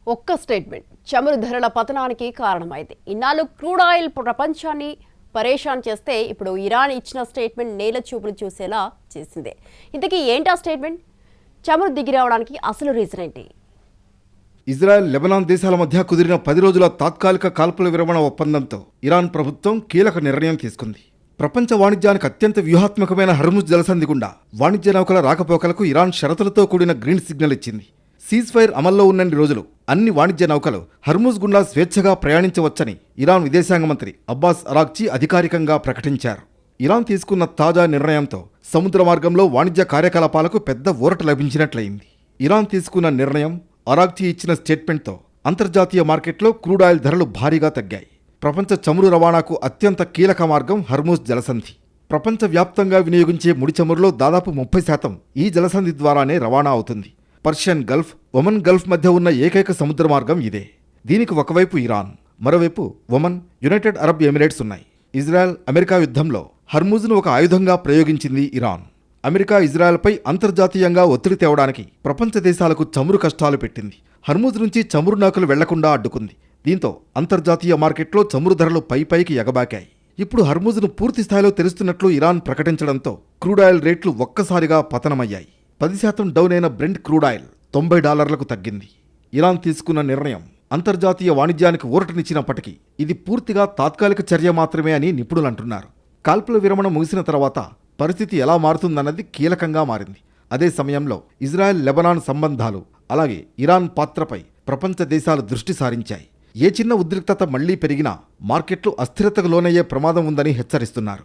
ఒక్క స్టేట్మెంట్ చమురు ధరల పతనానికి కారణమైంది. ఇన్నాళ్ళు క్రూడ్ ఆయిల్ ప్రపంచాన్ని పరేషాన్ చేస్తే ఇప్పుడు ఇరాన్ ఇచ్చిన స్టేట్మెంట్ నేల చూపులు చూసేలా చేసింది. ఇంతకీ ఏంటా స్టేట్మెంట్? చమురు దిగి రావడానికి అసలు రీజన్ ఏంటి? ఇజ్రాయెల్, లెబనాన్ దేశాల మధ్య కుదిరిన 10 రోజుల తాత్కాలిక కాల్పుల విరమణ ఒప్పందంతో ఇరాన్ ప్రభుత్వం కీలక నిర్ణయం తీసుకుంది. ప్రపంచ వాణిజ్యానికి అత్యంత వ్యూహాత్మకమైన హర్ముజ్ జలసంధి గుండా వాణిజ్య నౌకల రాకపోకలకు ఇరాన్ షరతులతో కూడిన గ్రీన్ సిగ్నల్ ఇచ్చింది. సీజ్ ఫైర్ అమల్లో ఉన్నన్ని రోజులు అన్ని వాణిజ్య నౌకలు హర్ముజ్ గుండా స్వేచ్ఛగా ప్రయాణించవచ్చని ఇరాన్ విదేశాంగ మంత్రి అబ్బాస్ అరాగ్చి అధికారికంగా ప్రకటించారు. ఇరాన్ తీసుకున్న తాజా నిర్ణయంతో సముద్ర మార్గంలో వాణిజ్య కార్యకలాపాలకు పెద్ద ఊరట లభించినట్లయింది. ఇరాన్ తీసుకున్న నిర్ణయం, అరాగ్చి ఇచ్చిన స్టేట్మెంట్తో అంతర్జాతీయ మార్కెట్లో క్రూడ్ ఆయిల్ ధరలు భారీగా తగ్గాయి. ప్రపంచ చమురు రవాణాకు అత్యంత కీలక మార్గం హర్ముజ్ జలసంధి. ప్రపంచవ్యాప్తంగా వినియోగించే ముడి చమురులో దాదాపు 30% ఈ జలసంధి ద్వారానే రవాణా అవుతుంది. పర్షియన్ గల్ఫ్, ఒమన్ గల్ఫ్ మధ్య ఉన్న ఏకైక సముద్ర మార్గం ఇదే. దీనికి ఒకవైపు ఇరాన్, మరోవైపు ఒమన్, యునైటెడ్ అరబ్ ఎమిరేట్స్ ఉన్నాయి. ఇజ్రాయెల్, అమెరికా యుద్ధంలో హర్ముజ్ను ఒక ఆయుధంగా ప్రయోగించింది ఇరాన్. అమెరికా ఇజ్రాయెల్పై అంతర్జాతీయంగా ఒత్తిడి తేవడానికి ప్రపంచ దేశాలకు చమురు కష్టాలు పెట్టింది. హర్ముజ్ నుంచి చమురు నౌకలు వెళ్లకుండా అడ్డుకుంది. దీంతో అంతర్జాతీయ మార్కెట్లో చమురు ధరలు పైకి ఎగబాకాయి. ఇప్పుడు హర్ముజ్ను పూర్తి స్థాయిలో తెరుస్తున్నట్లు ఇరాన్ ప్రకటించడంతో క్రూడ్ ఆయిల్ రేట్లు ఒక్కసారిగా పతనమయ్యాయి. 10% డౌన్ అయిన బ్రెంట్ క్రూడ్ ఆయిల్ $90లకు తగ్గింది. ఇరాన్ తీసుకున్న నిర్ణయం అంతర్జాతీయ వాణిజ్యానికి ఊరటనిచ్చినప్పటికీ ఇది పూర్తిగా తాత్కాలిక చర్య మాత్రమే అని నిపుణులు అంటున్నారు. కాల్పుల విరమణ ముగిసిన తర్వాత పరిస్థితి ఎలా మారుతుందన్నది కీలకంగా మారింది. అదే సమయంలో ఇజ్రాయెల్, లెబనాన్ సంబంధాలు, అలాగే ఇరాన్ పాత్రపై ప్రపంచ దేశాలు దృష్టి సారించాయి. ఏ చిన్న ఉద్రిక్తత మళ్లీ పెరిగినా మార్కెట్లు అస్థిరతకు లోనయ్యే ప్రమాదం ఉందని హెచ్చరిస్తున్నారు.